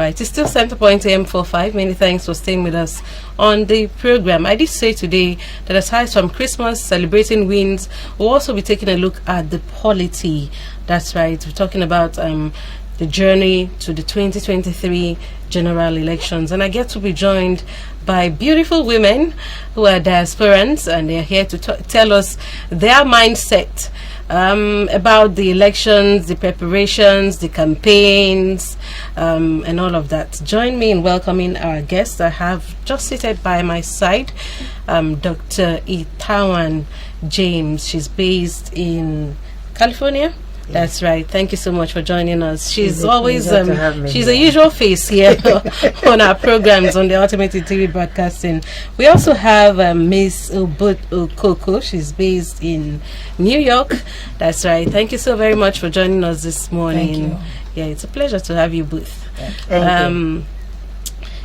right, it's still Center Point AM45. Many thanks for staying with us on the program. I did say today that aside from Christmas, celebrating wins, we'll also be taking a look at the polity. That's right, we're talking about the journey to the 2023 general elections. And I get to be joined by beautiful women who are diasporans, and they're here to tell us their mindset about the elections, the preparations, the campaigns, and all of that. Join me in welcoming our guests. I have just seated by my side Dr. Itawan James. She's based in California. That's right. Thank you so much for joining us. She's always she's a usual face here on our programs on the Automated TV Broadcasting. We also have Miss Obot Okoko. She's based in New York. That's right. Thank you so very much for joining us this morning. Thank you. Yeah, it's a pleasure to have you both. Thank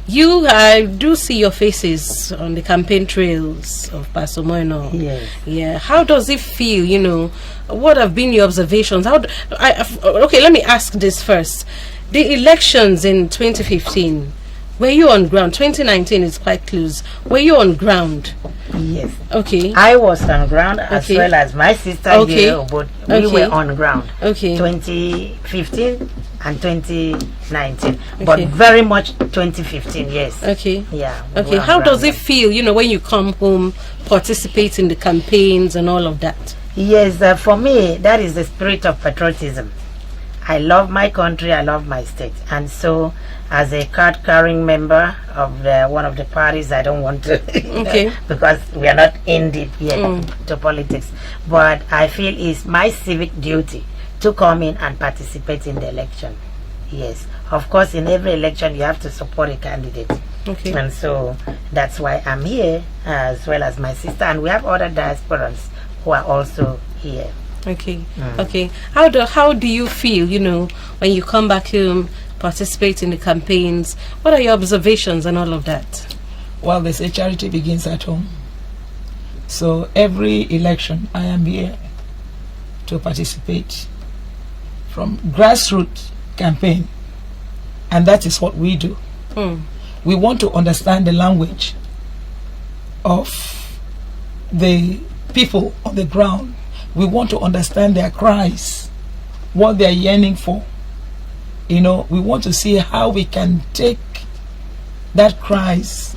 you. I do see your faces on the campaign trails of Pastor Moino. Yes. Yeah. How does it feel? You know, what have been your observations? Okay, let me ask this first. The elections in 2015, were you on ground? 2019 is quite close. Were you on ground? Yes. Okay. I was on ground as well as my sister here, but we were on ground. Okay. 2015 and 2019, but very much 2015. Yes. Okay. Yeah. Okay. How does it feel? You know, when you come home, participate in the campaigns and all of that. Yes. For me, that is the spirit of patriotism. I love my country. I love my state, and so as a card-carrying member of one of the parties, I don't want to, because we are not in deep yet to politics. But I feel it's my civic duty to come in and participate in the election. Yes, of course, in every election you have to support a candidate. Okay. And so that's why I'm here, as well as my sister, and we have other diasporans who are also here. Okay. Okay. How do you feel? You know, when you come back home, participate in the campaigns. What are your observations and all of that? Well, they say charity begins at home. So every election, I am here to participate from grassroots campaign, and that is what we do. We want to understand the language of the people on the ground. We want to understand their cries, what they are yearning for. You know, we want to see how we can take that cries,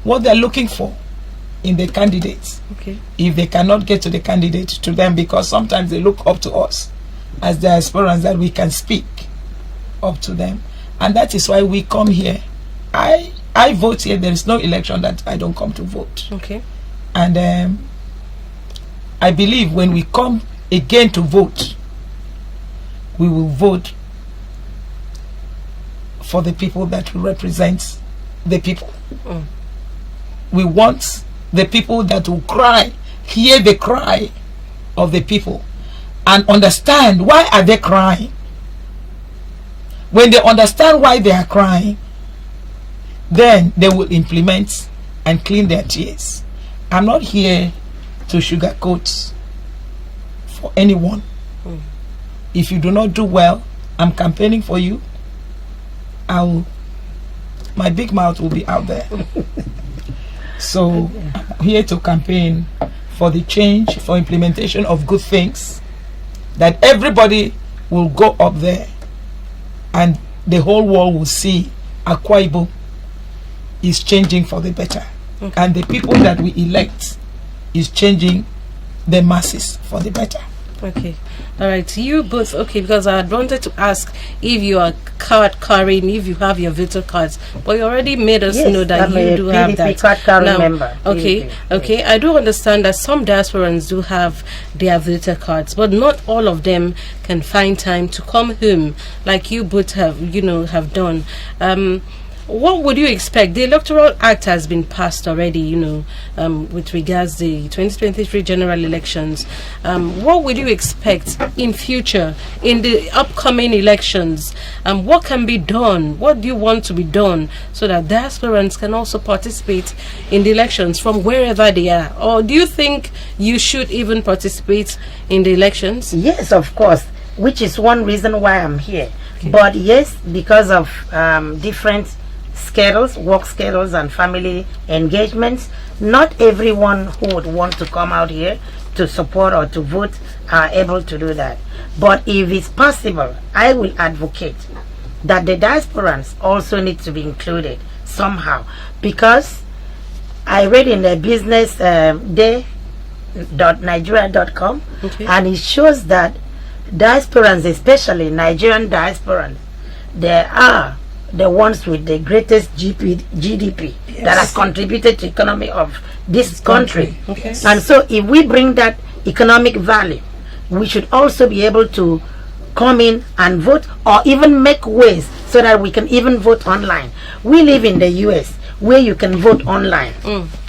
what they're looking for in the candidates. Okay. If they cannot get to the candidate, to them, because sometimes they look up to us as diasporans, that we can speak up to them. And that is why we come here. I vote here. There is no election that I don't come to vote. Okay. And I believe when we come again to vote, we will vote for the people that represent the people. We want the people that will cry, hear the cry of the people, and understand why are they crying. When they understand why they are crying, then they will implement and clean their tears. I'm not here to sugarcoat for anyone. If you do not do well, I'm campaigning for you. My big mouth will be out there. So I'm here to campaign for the change, for implementation of good things, that everybody will go up there and the whole world will see Akwa Ibom is changing for the better. And the people that we elect is changing the masses for the better. Okay. All right. You both, okay, because I had wanted to ask if you are card carrying, if you have your voter cards, but you already made us know that you do have that. card carrying member. Okay. Okay. I do understand that some diasporans do have their voter cards, but not all of them can find time to come home like you both have, have done. What would you expect? The Electoral Act has been passed already, with regards to the 2023 general elections. What would you expect in future, in the upcoming elections? What can be done? What do you want to be done so that diasporans can also participate in the elections from wherever they are? Or do you think you should even participate in the elections? Yes, of course, which is one reason why I'm here. Okay. But yes, because of different schedules, work schedules and family engagements, not everyone who would want to come out here to support or to vote are able to do that. But if it's possible, I will advocate that the diasporans also need to be included somehow, because I read in the business day.nigeria.com, Okay. and it shows that diasporans, especially Nigerian diasporans, they are the ones with the greatest GDP that has contributed to economy of this country. Okay. And so if we bring that economic value, we should also be able to come in and vote, or even make ways so that we can even vote online. We live in the US where you can vote online.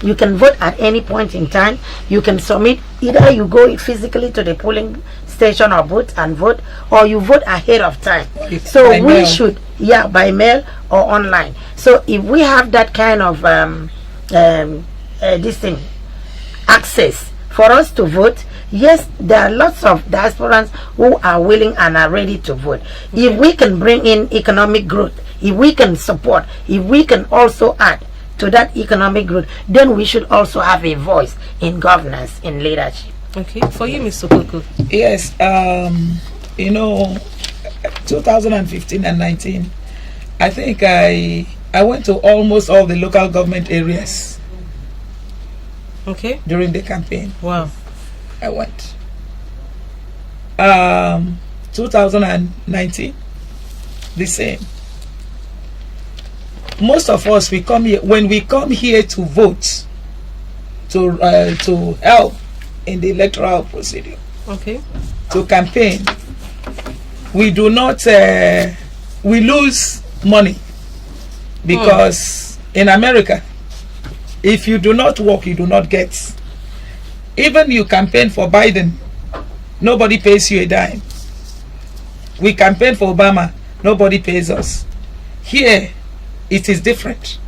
You can vote at any point in time. You can submit, either you go physically to the polling station or booth and vote, or you vote ahead of time. So by we mail. should, yeah, by mail or online. So if we have that kind of this thing, access for us to vote, yes, there are lots of diasporans who are willing and are ready to vote. If we can bring in economic growth, if we can support, if we can also add to that economic growth, then we should also have a voice in governance, in leadership. Okay. For you, Mr. Okoko. Yes, 2015 and 19, I think I went to almost all the local government areas Okay. during the campaign. Wow. I went. 2019, the same. Most of us, we come here, when we come here to vote, to help in the electoral procedure, Okay. to campaign, we do not, we lose money, because in America, if you do not work, you do not get. Even you campaign for Biden, nobody pays you a dime. We campaign for Obama, nobody pays us. Here, it is different.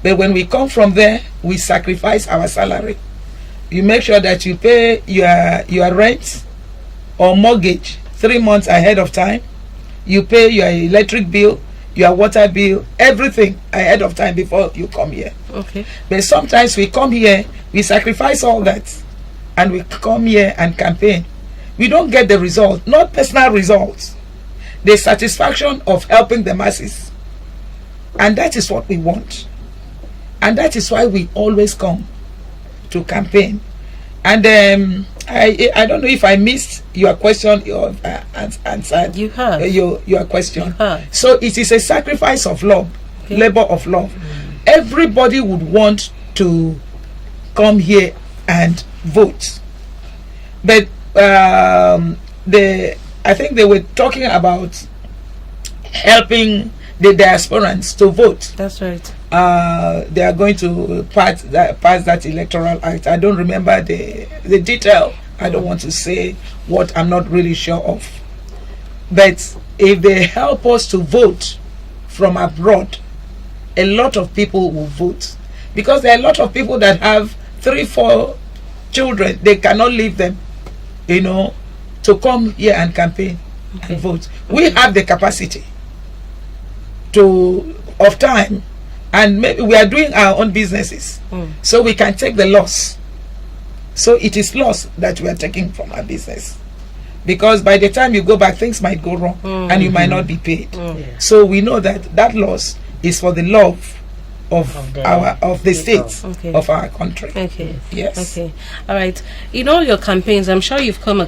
But when we come from there, we sacrifice our salary. You make sure that you pay your rent or mortgage 3 months ahead of time. You pay your electric bill, your water bill, everything ahead of time before you come here. Okay. But sometimes we come here, we sacrifice all that, and we come here and campaign. We don't get the result, not personal results, the satisfaction of helping the masses. And that is what we want. And that is why we always come to campaign. And I don't know if I missed your question or answered You have. your question. You have. So it is a sacrifice of love, Okay. labor of love. Everybody would want to come here and vote, but I think they were talking about helping the diasporans to vote. That's right. They are going to pass that electoral act. I don't remember the detail. I don't want to say what I'm not really sure of. But if they help us to vote from abroad, a lot of people will vote, because there are a lot of people that have 3-4 children. They cannot leave them, to come here and campaign and vote. We have the capacity of time, and maybe we are doing our own businesses, so we can take the loss. So it is loss that we are taking from our business, because by the time you go back, things might go wrong and you might not be paid. Yeah. So we know that loss is for the love of the state, Okay. of our country. Okay. Yes. Okay. All right. In all your campaigns, I'm sure you've come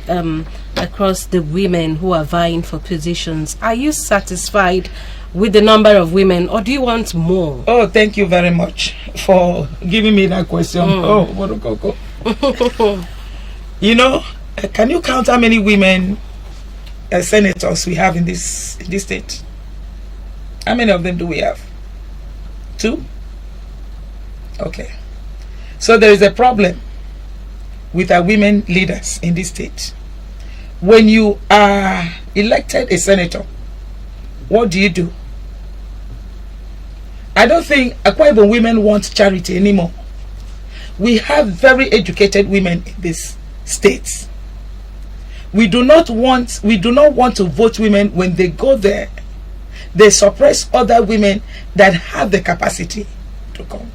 across the women who are vying for positions. Are you satisfied with the number of women, or do you want more? Oh, thank you very much for giving me that question. Oh, Okoko. Can you count how many women senators we have in this state? How many of them do we have? 2? Okay. So there is a problem with our women leaders in this state. When you are elected a senator, what do? I don't think Akwa Ibom women want charity anymore. We have very educated women in this state. We do not want to vote women when they go there they suppress other women that have the capacity to come.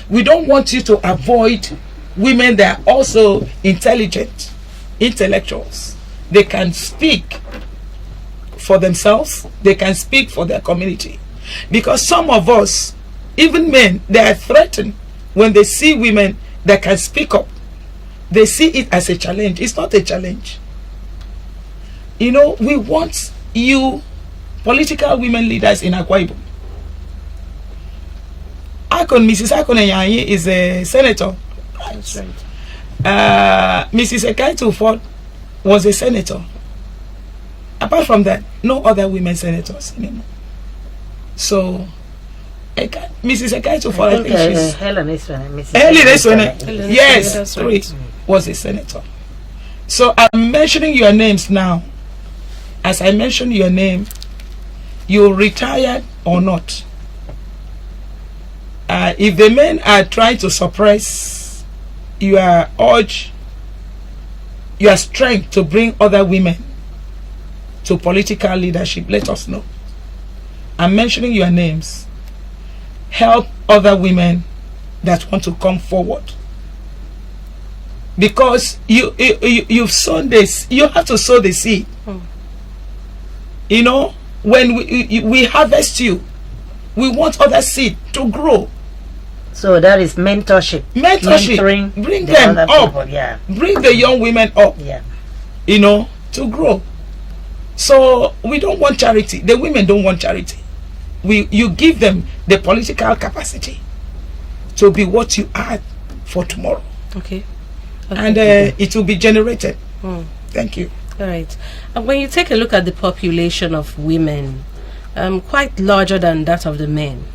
We don't want you to avoid women that are also intelligent, intellectuals. They can speak for themselves, they can speak for their community. Because some of us, even men, they are threatened when they see women that can speak up. They see it as a challenge. It's not a challenge. You know, we want you, political women leaders in Akwa Ibom. Mrs. Akon Enyanyi is a senator. That's right. Mrs. Ekaitu Ford was a senator. Apart from that, no other women senators anymore. So, Mrs. Ekaitu Ford, I think she's... Helen Eswene. Yes, was a senator. So, I'm mentioning your names now. As I mention your name, you retired or not. If the men are trying to suppress your urge, your strength to bring other women to political leadership, let us know. I'm mentioning your names. Help other women that want to come forward. Because you've sown this, you have to sow the seed. You know, when we harvest you, we want other seed to grow. So that is mentorship. Mentoring. Bring them up. People, yeah. Bring the young women up. Yeah. You know, to grow. So we don't want charity. The women don't want charity. You give them the political capacity to be what you are for tomorrow. Okay. And it will be generated. Thank you. All right. When you take a look at the population of women, quite larger than that of the men,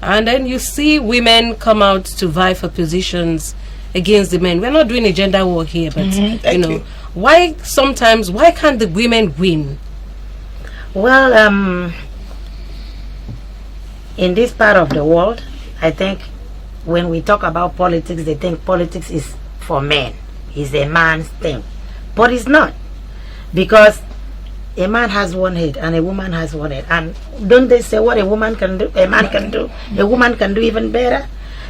and then you see women come out to vie for positions against the men. We're not doing a gender war here, but why can't the women win? Well, in this part of the world, I think when we talk about politics, they think politics is for men. It's a man's thing. But it's not. Because a man has one head and a woman has one head. And don't they say what a woman can do, a man can do, a woman can do even better?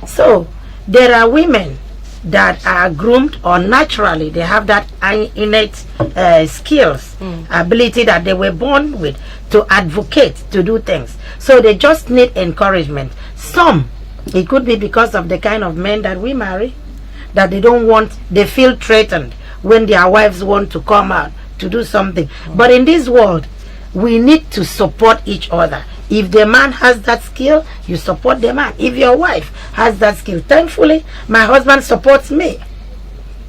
So there are women that are groomed, or naturally they have that innate skills, ability that they were born with to advocate, to do things. So they just need encouragement. Some, it could be because of the kind of men that we marry, that they feel threatened when their wives want to come out to do something. But in this world, we need to support each other. If the man has that skill, you support the man. If your wife has that skill, thankfully, my husband supports me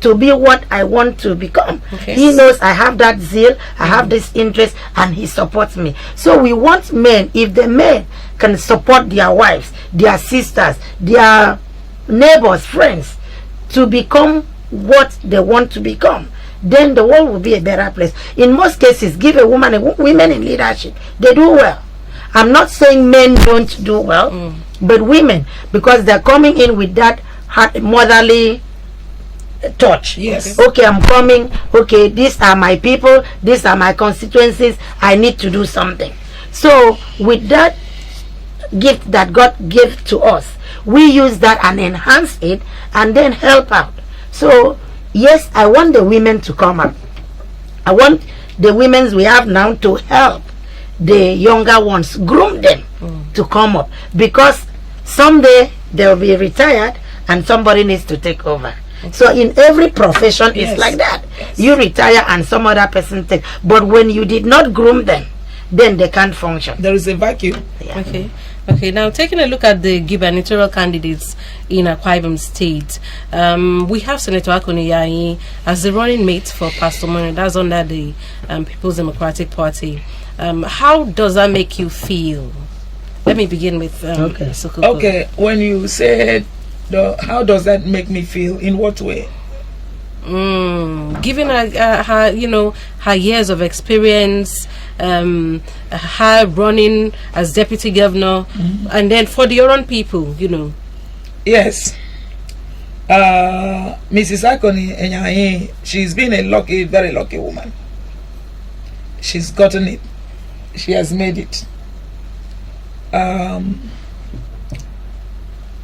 to be what I want to become. Okay. He knows I have that zeal, I have this interest, and he supports me. So we want men, if the men can support their wives, their sisters, their neighbors, friends, to become what they want to become, then the world will be a better place. In most cases, give a woman, women in leadership, they do well. I'm not saying men don't do well, but women, because they're coming in with that motherly touch. Yes. Okay, I'm coming. Okay, these are my people. These are my constituencies. I need to do something. So with that gift that God gave to us, we use that and enhance it and then help out. So yes, I want the women to come up. I want the women we have now to help the younger ones, groom them to come up, because someday they'll be retired and somebody needs to take over. So in every profession, it's like that. You retire and some other person takes. But when you did not groom them, then they can't function. There is a vacuum. Yeah. Okay, now taking a look at the gubernatorial candidates in Akwa Ibom State, we have Senator Akwa Ibom as the running mate for Pastor Mono. That's under the People's Democratic Party. How does that make you feel? Let me begin with Okoko. Okay, when you said, how does that make me feel? In what way? Given her years of experience, her running as deputy governor, and then for the own people, Yes. Mrs. Akoni Enyanyi, she's been a very lucky woman. She's gotten it. She has made it.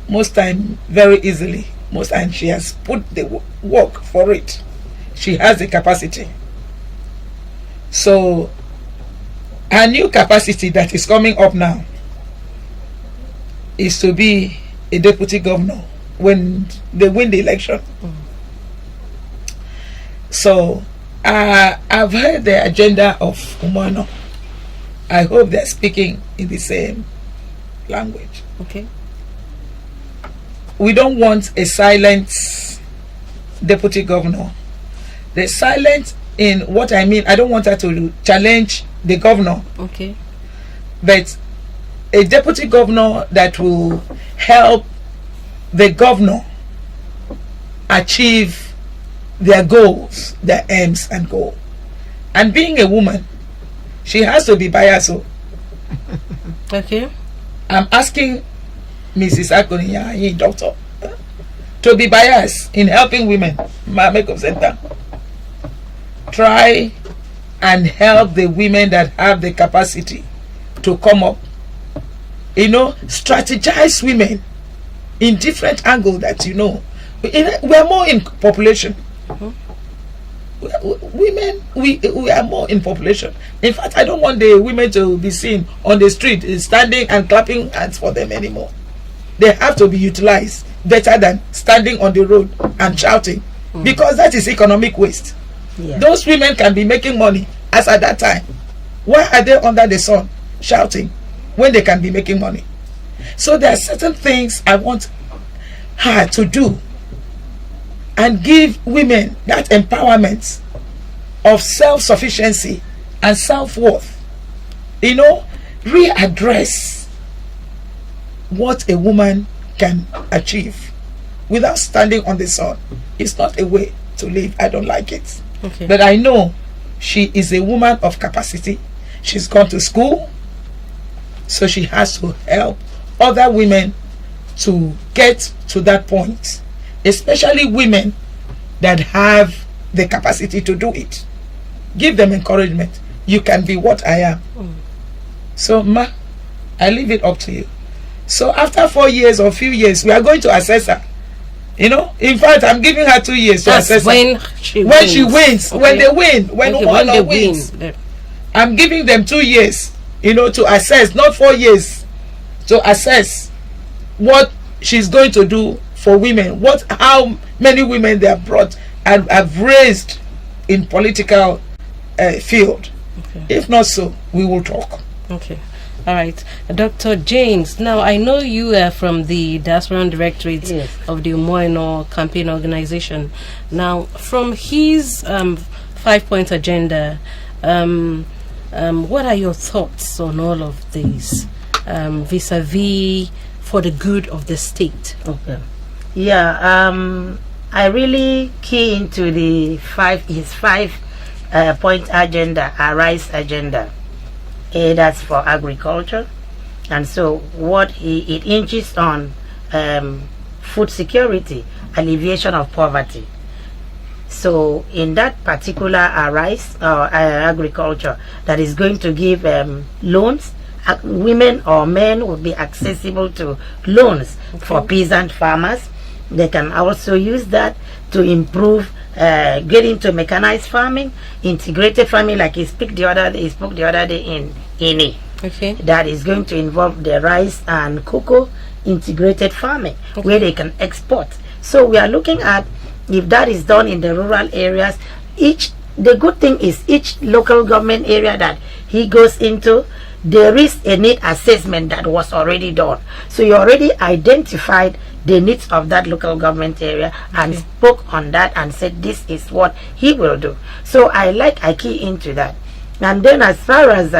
most time very easily. Most time she has put the work for it. She has the capacity. So her new capacity that is coming up now is to be a deputy governor when they win the election. So I've heard the agenda of Umano. I hope they're speaking in the same language. Okay. We don't want a silent deputy governor. The silent in what I mean, I don't want her to challenge the governor. Okay. But a deputy governor that will help the governor achieve their goals, their aims and goals. And being a woman, she has to be biased. Okay. I'm asking Mrs. Akoniya, doctor, to be biased in helping women. My makeup center. Try and help the women that have the capacity to come up. You know, strategize women in different angles that you know. We are more in population. Women, we are more in population. In fact, I don't want the women to be seen on the street standing and clapping hands for them anymore. They have to be utilized better than standing on the road and shouting, because that is economic waste. Yeah. Those women can be making money as at that time. Why are they under the sun shouting when they can be making money? So there are certain things I want her to do and give women that empowerment of self-sufficiency and self-worth. You know, readdress what a woman can achieve without standing on the sun. It's not a way to live. I don't like it. Okay. But I know she is a woman of capacity. She's gone to school, so she has to help other women to get to that point, especially women that have the capacity to do it. Give them encouragement. You can be what I am. So ma, I leave it up to you. So after 4 years or few years, we are going to assess her. You know, in fact, I'm giving her 2 years to assess when her. she When wins. she wins, Okay. when they win, when Okay, one they wins. win. I'm giving them 2 years, you know, to assess, not 4 years, to assess what she's going to do for women, how many women they have brought and have raised in political field. Okay. If not so, we will talk. Okay. All right. Dr. James, now I know you are from the Diaspora Directorate Yes. of the Umoino Campaign Organization. Now, from his 5-point agenda, what are your thoughts on all of these vis-a-vis for the good of the state? Okay. Yeah. I really key into his 5-point agenda, Arise agenda. That's for agriculture, and so what it hinges on food security, alleviation of poverty. So in that particular Arise agriculture, that is going to give loans, women or men will be accessible to loans for peasant farmers. They can also use that to improve, get into mechanized farming, integrated farming, like he spoke the other day in INE. Okay. That is going to involve the rice and cocoa integrated farming, where they can export. So we are looking at, if that is done in the rural areas, the good thing is each local government area that he goes into, there is a need assessment that was already done. So you already identified the needs of that local government area and spoke on that and said this is what he will do. So I key into that. And then as far as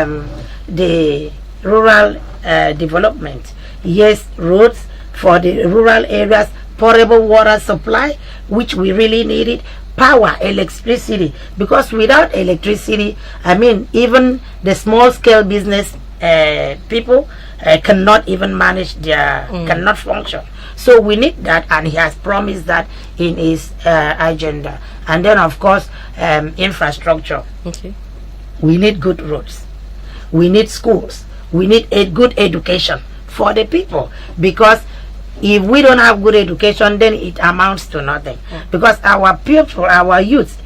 the rural development, yes, roads for the rural areas, potable water supply, which we really need it, power, electricity, because without electricity, I mean, even the small scale business people cannot even manage their, cannot function. So we need that, and he has promised that in his agenda. And then of course infrastructure. Okay. We need good roads, we need schools, we need a good education for the people, because if we don't have good education, then it amounts to nothing. Because our people, our youth,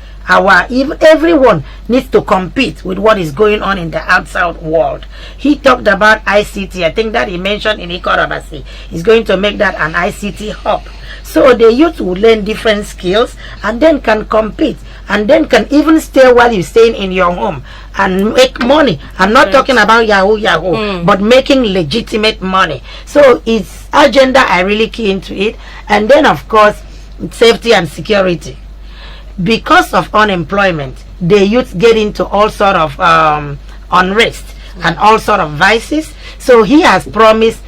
even everyone needs to compete with what is going on in the outside world. He talked about ICT. I think that he mentioned in Ikorabasi. He's going to make that an ICT hub. So the youth will learn different skills and then can compete, and then can even stay while you're staying in your home and make money. I'm not talking about Yahoo, but making legitimate money. So it's agenda, I really key into it. And then of course, safety and security. Because of unemployment, the youth get into all sort of unrest and all sort of vices. So he has promised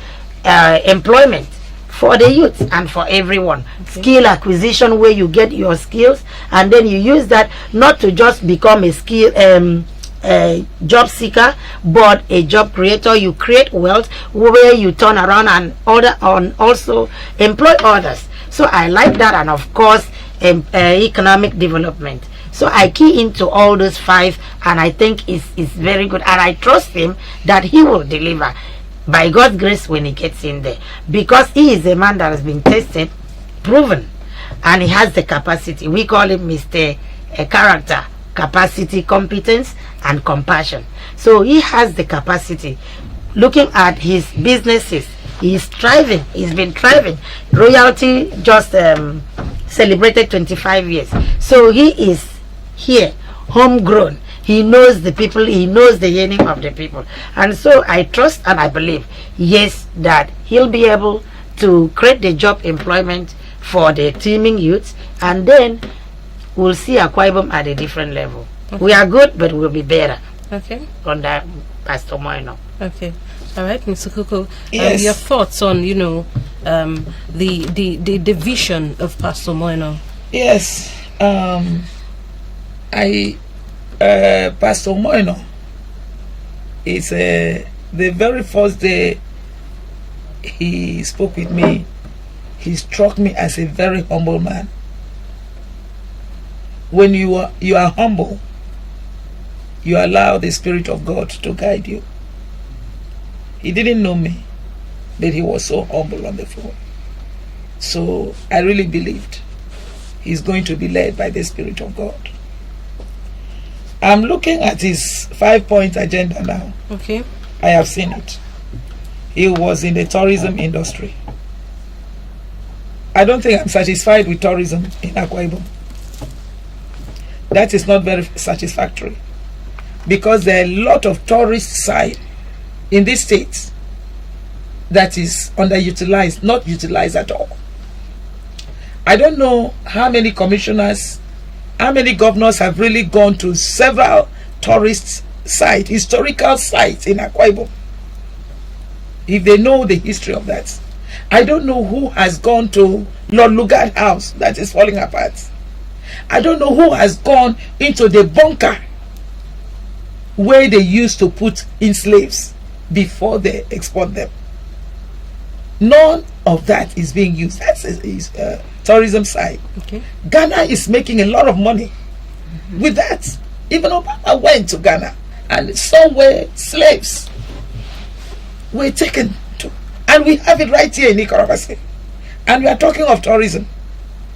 employment for the youth and for everyone. Skill acquisition, where you get your skills and then you use that not to just become a skill job seeker, but a job creator. You create wealth where you turn around and also employ others. So I like that. And of course, economic development. So I key into all those 5, and I think it's very good, and I trust him that he will deliver by God's grace when he gets in there, because he is a man that has been tested, proven, and he has the capacity. We call him Mr. Character, capacity, competence, and compassion. So he has the capacity. Looking at his businesses, he's thriving. He's been thriving. Royalty just celebrated 25 years. So he is here, homegrown. He knows the people. He knows the yearning of the people. And so I trust and I believe, yes, that he'll be able to create the job employment for the teeming youths. And then we'll see Akwa Ibom at a different level. Okay. We are good, but we'll be better. Okay. Under Pastor Moino. Okay. All right, Mr. Okoko, yes. Your thoughts on, the vision of Pastor Moino? Yes. Pastor Moino is the very first day he spoke with me, he struck me as a very humble man. When you are humble, you allow the Spirit of God to guide you. He didn't know me, but he was so humble on the phone. So I really believed he's going to be led by the Spirit of God. I'm looking at his 5-point agenda now. Okay. I have seen it. He was in the tourism industry. I don't think I'm satisfied with tourism in Akwa Ibom. That is not very satisfactory, because there are a lot of tourist side in this state that is underutilized, not utilized at all. I don't know how many commissioners, how many governors have really gone to several tourist sites, historical sites in Akwa Ibom, if they know the history of that. I don't know who has gone to Lord Lugard House that is falling apart. I don't know who has gone into the bunker where they used to put in slaves before they export them. None of that is being used. That's his tourism side. Okay. Ghana is making a lot of money with that. Even Obama went to Ghana, and somewhere slaves were taken to, and we have it right here in Ikorabasi. And we are talking of tourism,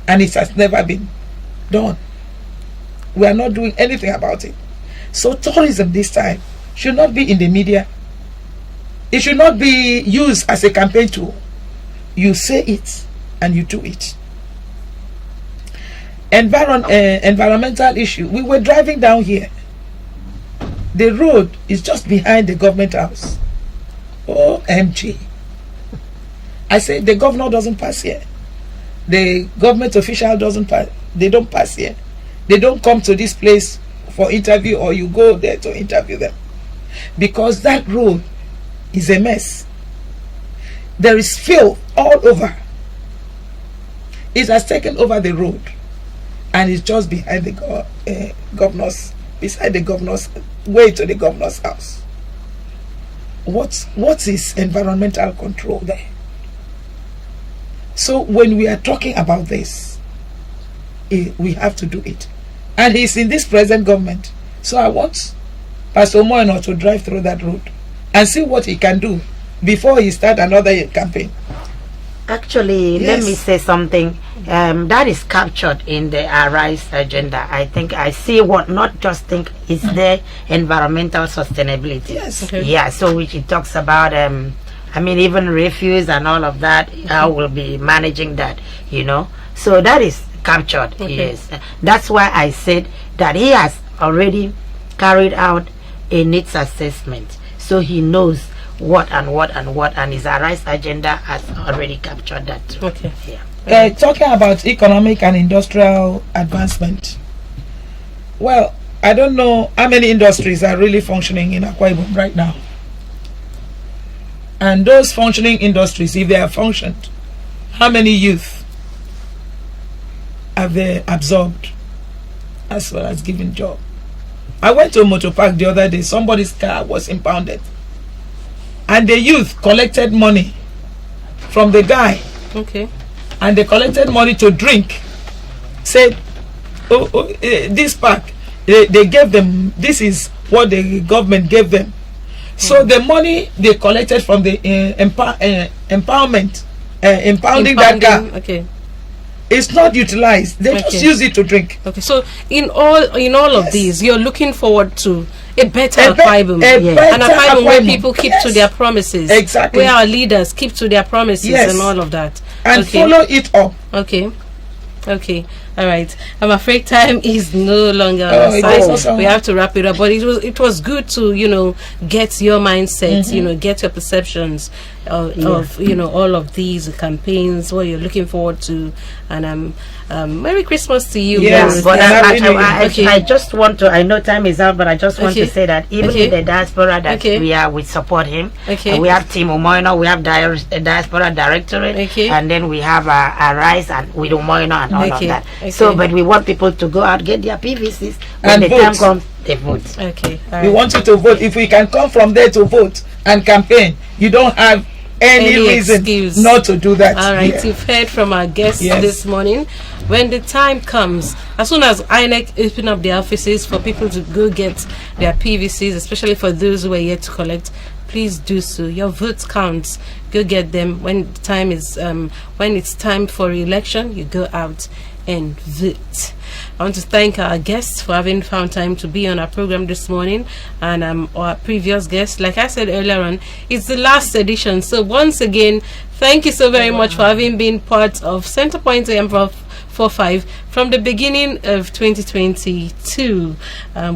and it has never been done. We are not doing anything about it. So tourism this time should not be in the media. It should not be used as a campaign tool. You say it and you do it. Environmental issue. We were driving down here. The road is just behind the government house. OMG. I said the governor doesn't pass here. The government official doesn't pass. They don't pass here. They don't come to this place for interview, or you go there to interview them, because that road is a mess. There is filth all over. It has taken over the road, and it's just behind the governor's, beside the governor's way to the governor's house. What is environmental control there? So when we are talking about this, we have to do it. And he's in this present government. So I want Pastor Moino to drive through that road and see what he can do before he start another campaign. Actually, Yes. let me say something. That is captured in the Arise agenda. I think I see what, not just think, is the environmental sustainability. Yes. Okay. Yeah, so which it talks about, I mean, even refuse and all of that, how we'll be managing that, you know. So that is captured, Okay. yes. That's why I said that he has already carried out a needs assessment. So he knows what and what and what, and his Arise agenda has already captured that too. Okay. Yeah. Talking about economic and industrial advancement, well, I don't know how many industries are really functioning in Akwa Ibom right now. And those functioning industries, if they have functioned, how many youth have they absorbed as well as given job? I went to a motor park the other day. Somebody's car was impounded, and the youth collected money from the guy, Okay. and they collected money to drink. Said, this park, they gave them, this is what the government gave them. So the money they collected from the empowerment, impounding that car, Okay. is not utilized. They just Okay. use it to drink. Okay. So in all of Yes. these, you're looking forward to a better A be- Akwa Ibom. a Yes. better An Akwa Ibom where Akwa Ibom. people keep to Yes. their promises. Exactly. Where our leaders keep to their promises Yes. and all of that. And Okay. follow it up. Okay. Okay. All right. I'm afraid time is no longer on Oh, our it side. is also- We have to wrap it up. But it was good to get your mindset. Get your perceptions of all of these campaigns. What you're looking forward to, and Merry Christmas to you. Yes, both. But Yeah. I just want to, I know time is out, but I just want Okay. to say that even Okay. in the diaspora that Okay. we support him. Okay. And we have Team Umoino, we have Diaspora Directorate, Okay. and then we have Arise and with Umoino and all of Okay. that. Okay. So, but we want people to go out, get their PVCs. When And the vote. time comes, they vote. Okay. All We right. want you to vote. If we can come from there to vote and campaign, you don't have any reason excuse. not to do that. All right, Yeah. you've heard from our guests Yes. this morning. When the time comes, as soon as INEC open up their offices for people to go get their PVCs, especially for those who are yet to collect, please do so. Your vote counts. Go get them. When the time is when it's time for election, you go out and vote. I want to thank our guests for having found time to be on our program this morning, and our previous guests. Like I said earlier on, it's the last edition. So once again, thank you so very much for having been part of Centerpoint AM 45 from the beginning of 2022.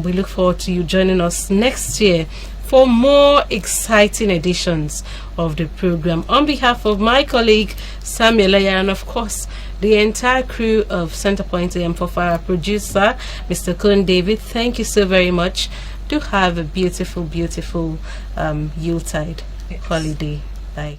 We look forward to you joining us next year for more exciting editions of the program. On behalf of my colleague Samuel Aya, and of course the entire crew of Centerpoint AM for our producer, Mr. Kun David, thank you so very much. Do have a beautiful, beautiful Yuletide holiday. Bye.